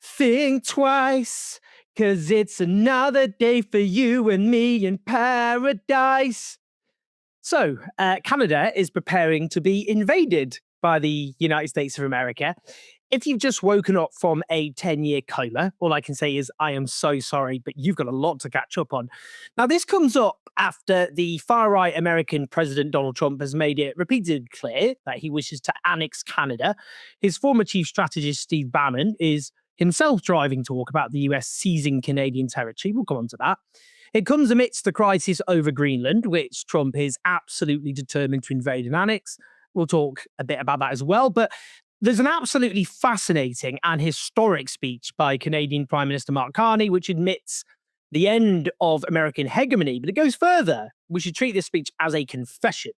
Think twice, 'cause it's another day for you and me in paradise. So, Canada is preparing to be invaded by the United States of America. If you've just woken up from a 10-year coma, all I can say is I am so sorry, but you've got a lot to catch up on. Now, this comes up after the far-right American President Donald Trump has made it repeatedly clear that he wishes to annex Canada. His former chief strategist, Steve Bannon, is himself driving talk about the US seizing Canadian territory. We'll come on to that. It comes amidst the crisis over Greenland, which Trump is absolutely determined to invade and annex. We'll talk a bit about that as well. But there's an absolutely fascinating and historic speech by Canadian Prime Minister Mark Carney, which admits the end of American hegemony. But it goes further. We should treat this speech as a confession.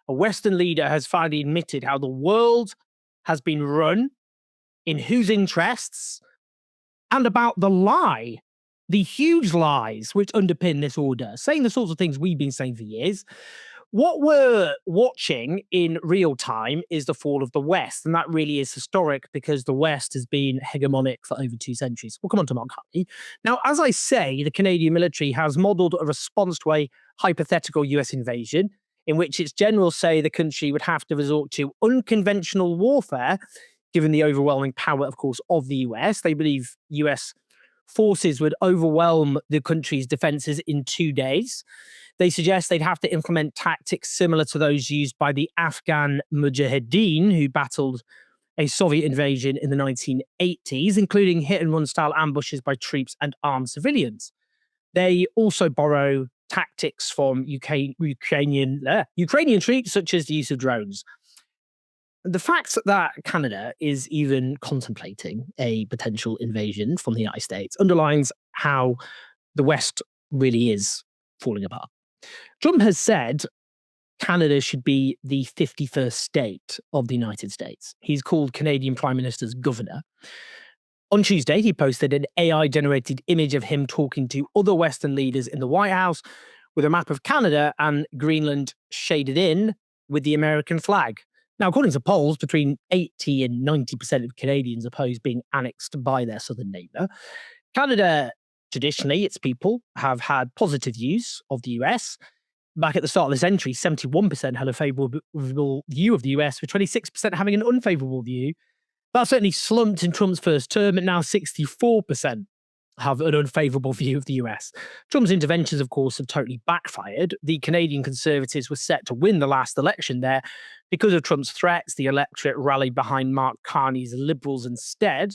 A Western leader has finally admitted how the world has been run, in whose interests, and about the lie, the huge lies which underpin this order, saying the sorts of things we've been saying for years. What we're watching in real time is the fall of the West, and that really is historic because the West has been hegemonic for over 2 centuries. We'll come on to Mark Carney. Now, as I say, the Canadian military has modelled a response to a hypothetical US invasion in which its generals say the country would have to resort to unconventional warfare, given the overwhelming power, of course, of the US. They believe US forces would overwhelm the country's defenses in 2 days. They suggest they'd have to implement tactics similar to those used by the Afghan Mujahideen, who battled a Soviet invasion in the 1980s, including hit-and-run style ambushes by troops and armed civilians. They also borrow tactics from Ukrainian troops, such as the use of drones. The fact that Canada is even contemplating a potential invasion from the United States underlines how the West really is falling apart. Trump has said Canada should be the 51st state of the United States. He's called Canadian Prime Minister's governor. On Tuesday, he posted an AI-generated image of him talking to other Western leaders in the White House with a map of Canada and Greenland shaded in with the American flag. Now, according to polls, between 80 and 90% of Canadians oppose being annexed by their southern neighbour. Canada, traditionally, its people have had positive views of the US. Back at the start of the century, 71% had a favourable view of the US, with 26% having an unfavourable view. That certainly slumped in Trump's first term, and now 64% have an unfavourable view of the US. Trump's interventions, of course, have totally backfired. The Canadian Conservatives were set to win the last election there. Because of Trump's threats, the electorate rallied behind Mark Carney's Liberals instead.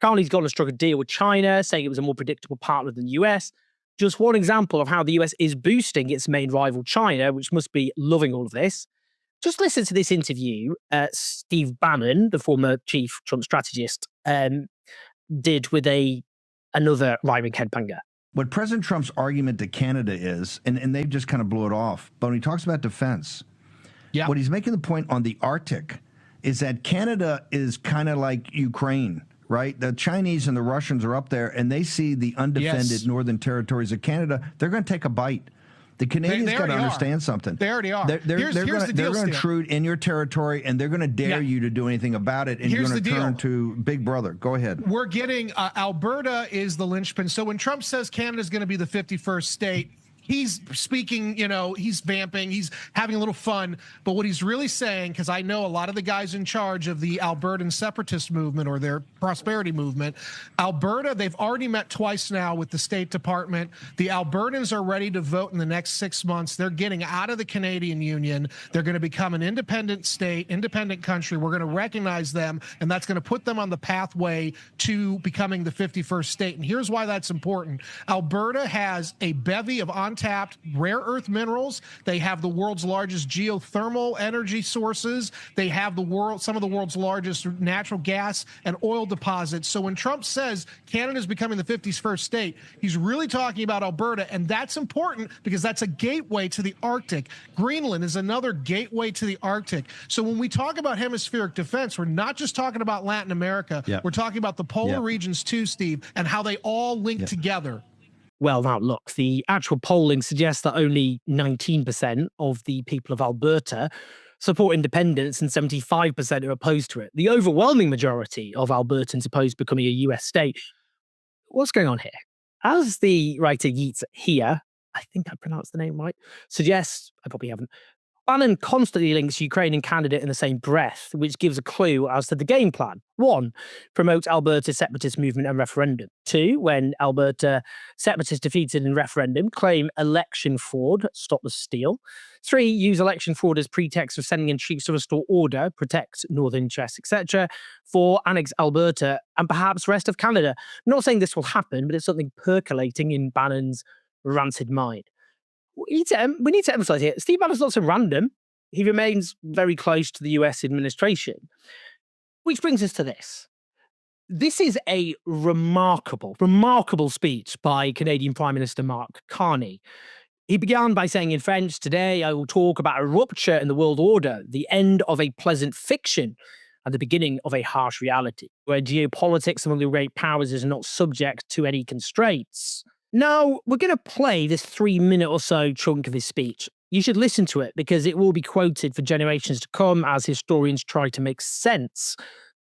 Carney's gone and struck a deal with China, saying it was a more predictable partner than the US. Just one example of how the US is boosting its main rival, China, which must be loving all of this. Just listen to this interview Steve Bannon, the former chief Trump strategist, did with another rhyming headbanger. What President Trump's argument to Canada is, and they just kind of blew it off, but when he talks about defense, what he's making the point on the Arctic is that Canada is kind of like Ukraine, right? The Chinese and the Russians are up there, and they see the undefended northern territories of Canada. They're going to take a bite. The Canadians got to understand something. They already are. They're going to intrude in your territory, and they're going to dare you to do anything about it, and you're going to turn to Big Brother. Go ahead. We're getting Alberta is the linchpin. So when Trump says Canada is going to be the 51st state, he's speaking, he's vamping, he's having a little fun. But what he's really saying, because I know a lot of the guys in charge of the Albertan separatist movement or their prosperity movement, Alberta, they've already met twice now with the State Department. The Albertans are ready to vote in the next 6 months. They're getting out of the Canadian Union. They're going to become an independent state, independent country. We're going to recognize them, and that's going to put them on the pathway to becoming the 51st state. And here's why that's important. Alberta has a bevy of untapped rare earth minerals. They have the world's largest geothermal energy sources. They have some of the world's largest natural gas and oil deposits. So when Trump says Canada is becoming the 51st state, he's really talking about Alberta, and that's important because that's a gateway to the Arctic. Greenland is another gateway to the Arctic. So when we talk about hemispheric defense, we're not just talking about Latin America. We're talking about the polar regions too, Steve, and how they all link together. Well, now look, the actual polling suggests that only 19% of the people of Alberta support independence and 75% are opposed to it. The overwhelming majority of Albertans oppose becoming a US state. What's going on here? As the writer Yeats here, I think I pronounced the name right, suggests, I probably haven't, Bannon constantly links Ukraine and Canada in the same breath, which gives a clue as to the game plan. 1, promote Alberta's separatist movement and referendum. 2, when Alberta separatists defeated in referendum, claim election fraud, stop the steal. 3, use election fraud as pretext for sending in troops to restore order, protect northern interests, etc. 4, annex Alberta and perhaps rest of Canada. I'm not saying this will happen, but it's something percolating in Bannon's rancid mind. We need to emphasize here, Steve Bannon's not so random. He remains very close to the US administration. Which brings us to this. This is a remarkable speech by Canadian Prime Minister Mark Carney. He began by saying in French, "Today I will talk about a rupture in the world order, the end of a pleasant fiction and the beginning of a harsh reality, where geopolitics among the great powers is not subject to any constraints." Now, we're going to play this 3-minute or so chunk of his speech. You should listen to it because it will be quoted for generations to come as historians try to make sense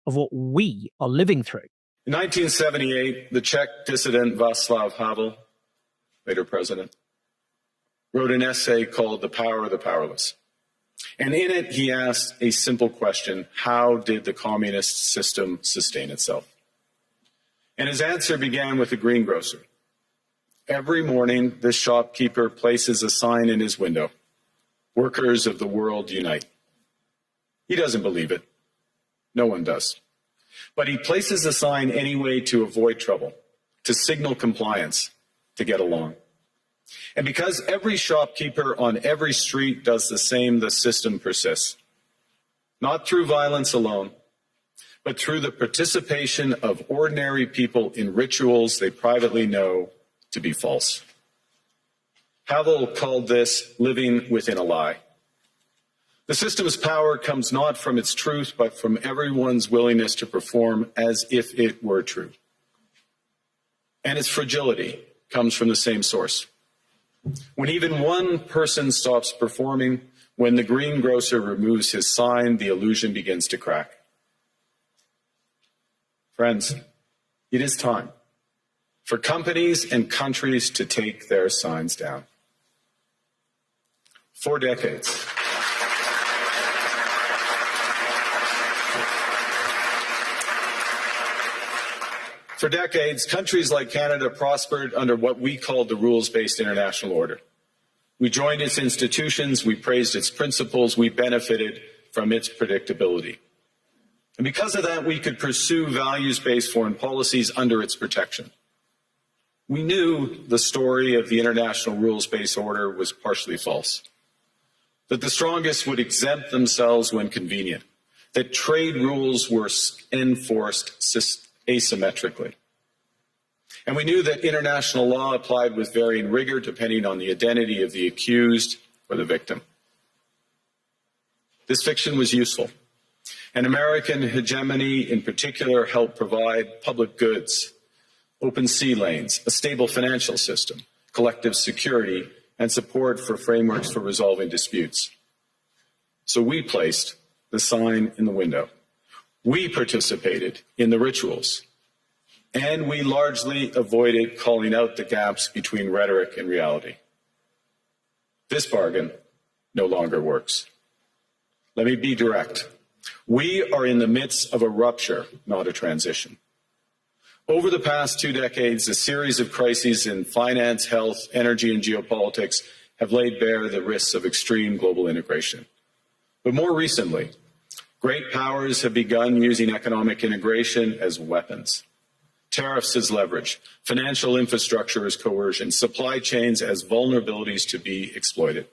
of what we are living through. In 1978, the Czech dissident Václav Havel, later president, wrote an essay called The Power of the Powerless. And in it, he asked a simple question: how did the communist system sustain itself? And his answer began with a greengrocer. Every morning, this shopkeeper places a sign in his window: "Workers of the world unite." He doesn't believe it. No one does. But he places a sign anyway to avoid trouble, to signal compliance, to get along. And because every shopkeeper on every street does the same, the system persists. Not through violence alone, but through the participation of ordinary people in rituals they privately know to be false. Havel called this living within a lie. The system's power comes not from its truth, but from everyone's willingness to perform as if it were true. And its fragility comes from the same source. When even one person stops performing, when the greengrocer removes his sign, the illusion begins to crack. Friends, it is time for companies and countries to take their signs down. For decades, countries like Canada prospered under what we called the rules-based international order. We joined its institutions, we praised its principles, we benefited from its predictability. And because of that, we could pursue values-based foreign policies under its protection. We knew the story of the international rules-based order was partially false, that the strongest would exempt themselves when convenient, that trade rules were enforced asymmetrically. And we knew that international law applied with varying rigor depending on the identity of the accused or the victim. This fiction was useful, and American hegemony in particular helped provide public goods, open sea lanes, a stable financial system, collective security, and support for frameworks for resolving disputes. So we placed the sign in the window. We participated in the rituals, and we largely avoided calling out the gaps between rhetoric and reality. This bargain no longer works. Let me be direct. We are in the midst of a rupture, not a transition. Over the past 2 decades, a series of crises in finance, health, energy, and geopolitics have laid bare the risks of extreme global integration. But more recently, great powers have begun using economic integration as weapons. Tariffs as leverage, financial infrastructure as coercion, supply chains as vulnerabilities to be exploited.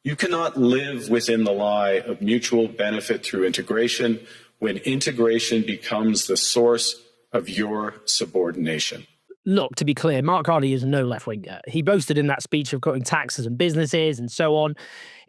You cannot live within the lie of mutual benefit through integration when integration becomes the source of your subordination. Look, to be clear, Mark Carney is no left-winger. He boasted in that speech of cutting taxes and businesses and so on.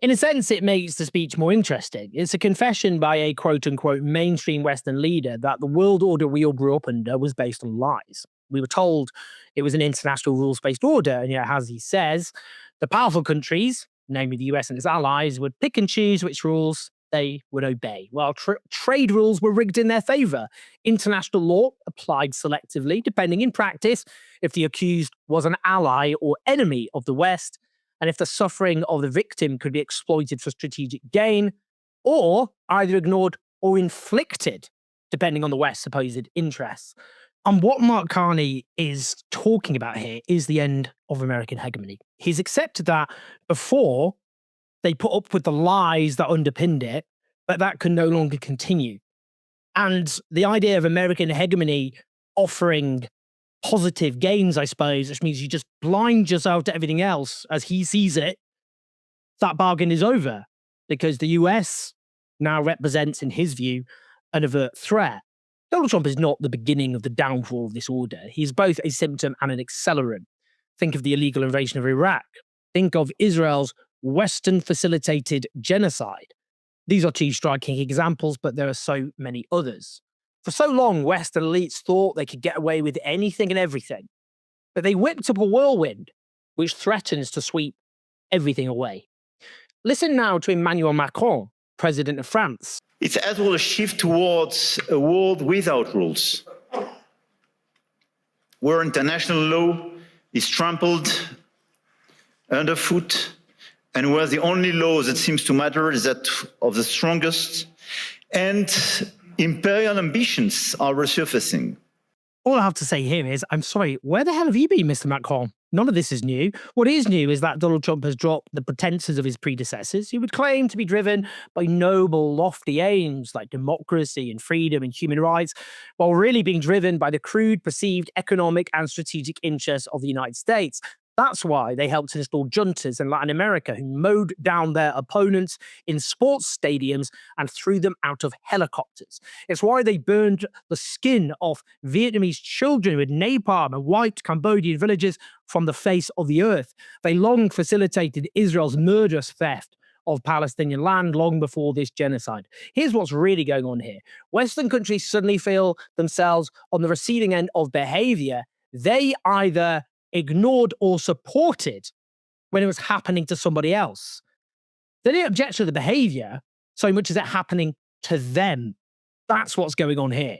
In a sense, it makes the speech more interesting. It's a confession by a quote-unquote mainstream Western leader that the world order we all grew up under was based on lies. We were told it was an international rules-based order, and yet, as he says, the powerful countries, namely the US and its allies, would pick and choose which rules they would obey. While trade rules were rigged in their favor, international law applied selectively, depending in practice if the accused was an ally or enemy of the West, and if the suffering of the victim could be exploited for strategic gain, or either ignored or inflicted, depending on the West's supposed interests. And what Mark Carney is talking about here is the end of American hegemony. He's accepted that before they put up with the lies that underpinned it, but that can no longer continue. And the idea of American hegemony offering positive gains, I suppose, which means you just blind yourself to everything else as he sees it, that bargain is over because the US now represents, in his view, an overt threat. Donald Trump is not the beginning of the downfall of this order. He's both a symptom and an accelerant. Think of the illegal invasion of Iraq. Think of Israel's Western-facilitated genocide. These are two striking examples, but there are so many others. For so long, Western elites thought they could get away with anything and everything, but they whipped up a whirlwind which threatens to sweep everything away. Listen now to Emmanuel Macron, president of France. It's as well a shift towards a world without rules, where international law is trampled underfoot, and where the only law that seems to matter is that of the strongest, and imperial ambitions are resurfacing. All I have to say here is, I'm sorry, where the hell have you been, Mr. Macron? None of this is new. What is new is that Donald Trump has dropped the pretenses of his predecessors, who would claim to be driven by noble, lofty aims like democracy and freedom and human rights, while really being driven by the crude, perceived economic and strategic interests of the United States. That's why they helped install juntas in Latin America who mowed down their opponents in sports stadiums and threw them out of helicopters. It's why they burned the skin off Vietnamese children with napalm and wiped Cambodian villages from the face of the earth. They long facilitated Israel's murderous theft of Palestinian land long before this genocide. Here's what's really going on here. Western countries suddenly feel themselves on the receiving end of behavior they either ignored or supported when it was happening to somebody else. They didn't object to the behavior so much as it happening to them. That's what's going on here.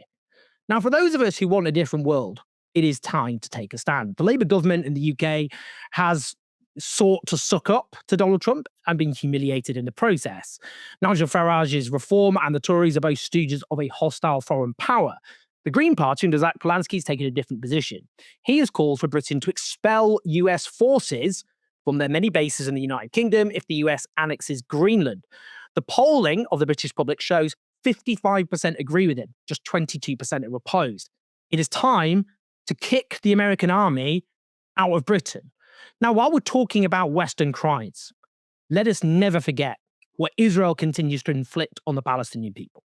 Now, for those of us who want a different world, it is time to take a stand. The Labour government in the UK has sought to suck up to Donald Trump and been humiliated in the process. Nigel Farage's Reform and the Tories are both stooges of a hostile foreign power. The Green Party under Zach Polanski has taken a different position. He has called for Britain to expel US forces from their many bases in the United Kingdom if the US annexes Greenland. The polling of the British public shows 55% agree with him, just 22% are opposed. It is time to kick the American army out of Britain. Now, while we're talking about Western crimes, let us never forget what Israel continues to inflict on the Palestinian people.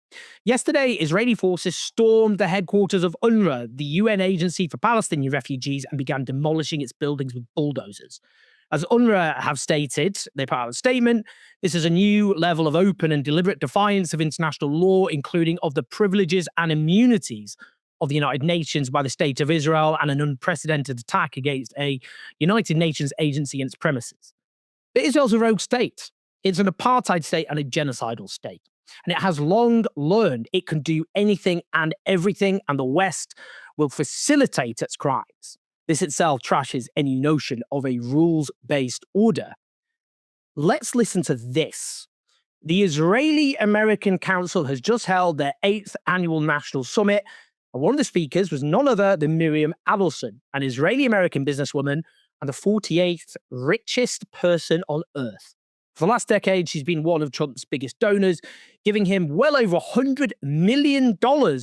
Yesterday, Israeli forces stormed the headquarters of UNRWA, the UN agency for Palestinian refugees, and began demolishing its buildings with bulldozers. As UNRWA have stated, they put out a statement, this is a new level of open and deliberate defiance of international law, including of the privileges and immunities of the United Nations by the State of Israel, and an unprecedented attack against a United Nations agency and its premises. But Israel's a rogue state. It's an apartheid state and a genocidal state. And it has long learned it can do anything and everything, and the West will facilitate its crimes. This itself trashes any notion of a rules-based order. Let's listen to this. The Israeli-American Council has just held their 8th annual national summit, and one of the speakers was none other than Miriam Adelson, an Israeli-American businesswoman and the 48th richest person on earth. For the last decade, she's been one of Trump's biggest donors, giving him well over $100 million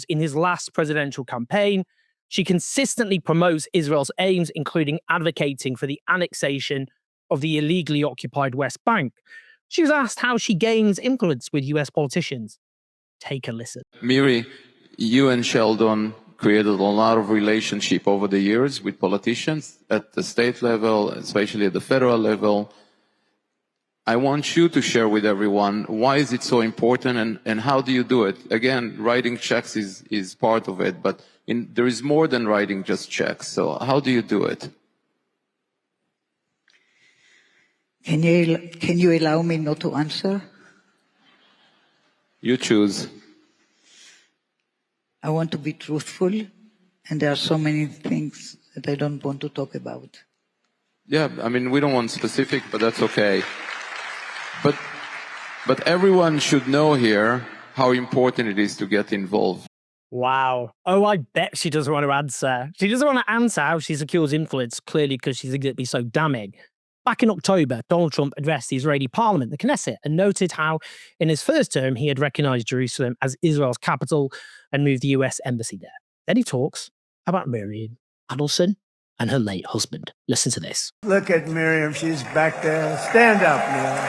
in his last presidential campaign. She consistently promotes Israel's aims, including advocating for the annexation of the illegally occupied West Bank. She was asked how she gains influence with US politicians. Take a listen. Miri, you and Sheldon created a lot of relationship over the years with politicians at the state level, especially at the federal level. I want you to share with everyone why is it so important and how do you do it? Again, writing checks is part of it, but there is more than writing just checks. So how do you do it? Can you allow me not to answer? You choose. I want to be truthful, and there are so many things that I don't want to talk about. Yeah, I mean, we don't want specific, but that's okay. But everyone should know here how important it is to get involved. Wow. Oh, I bet she doesn't want to answer. She doesn't want to answer how she secures influence, clearly because she's going to be so damning. Back in October, Donald Trump addressed the Israeli parliament, the Knesset, and noted how in his first term he had recognized Jerusalem as Israel's capital and moved the US embassy there. Then he talks about Miriam Adelson and her late husband. Listen to this. Look at Miriam. She's back there. Stand up, Miriam.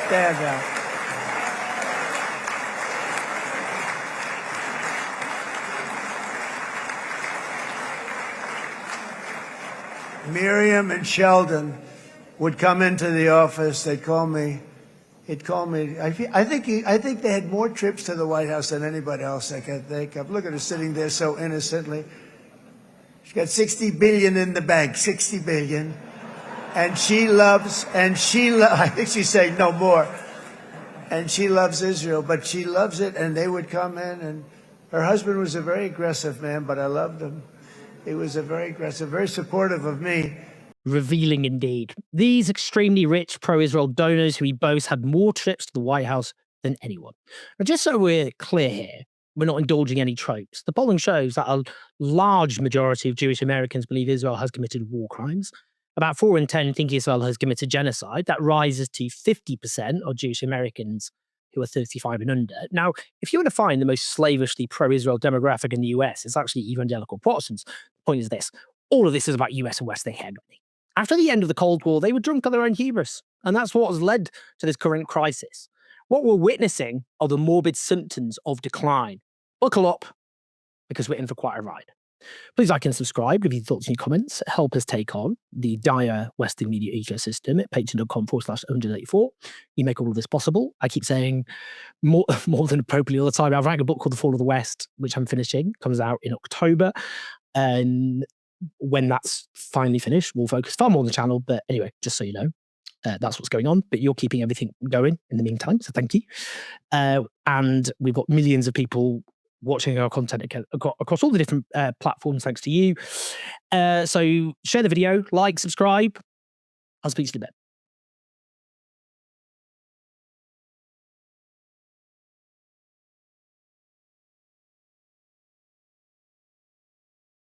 Stand up. Miriam and Sheldon would come into the office. They'd call me. He'd call me. I think they had more trips to the White House than anybody else I can think of. Look at her sitting there so innocently. She's got $60 billion in the bank. $60 billion, and she loves. I think she's saying no more. And she loves Israel, but she loves it. And they would come in, and her husband was a very aggressive man, but I loved him. He was a very aggressive, very supportive of me. Revealing indeed. These extremely rich pro-Israel donors who he boasts had more trips to the White House than anyone. But just so we're clear here, we're not indulging any tropes. The polling shows that a large majority of Jewish Americans believe Israel has committed war crimes. About 4 in 10 think Israel has committed genocide. That rises to 50% of Jewish Americans who are 35 and under. Now, if you were to find the most slavishly pro-Israel demographic in the US, it's actually evangelical Protestants. The point is this: all of this is about US and Western hegemony. After the end of the Cold War, they were drunk on their own hubris, and that's what has led to this current crisis. What we're witnessing are the morbid symptoms of decline. Buckle up, because we're in for quite a ride. Please like and subscribe, give your thoughts and your comments. Help us take on the dire Western media ecosystem at patreon.com/184. You make all of this possible. I keep saying more than appropriately all the time. I've written a book called The Fall of the West, which I'm finishing, comes out in October. And when that's finally finished, we'll focus far more on the channel. But anyway, just so you know, that's what's going on. But you're keeping everything going in the meantime, so thank you. And we've got millions of people watching our content across all the different platforms, thanks to you. So share the video, like, subscribe. I'll speak to you in a bit.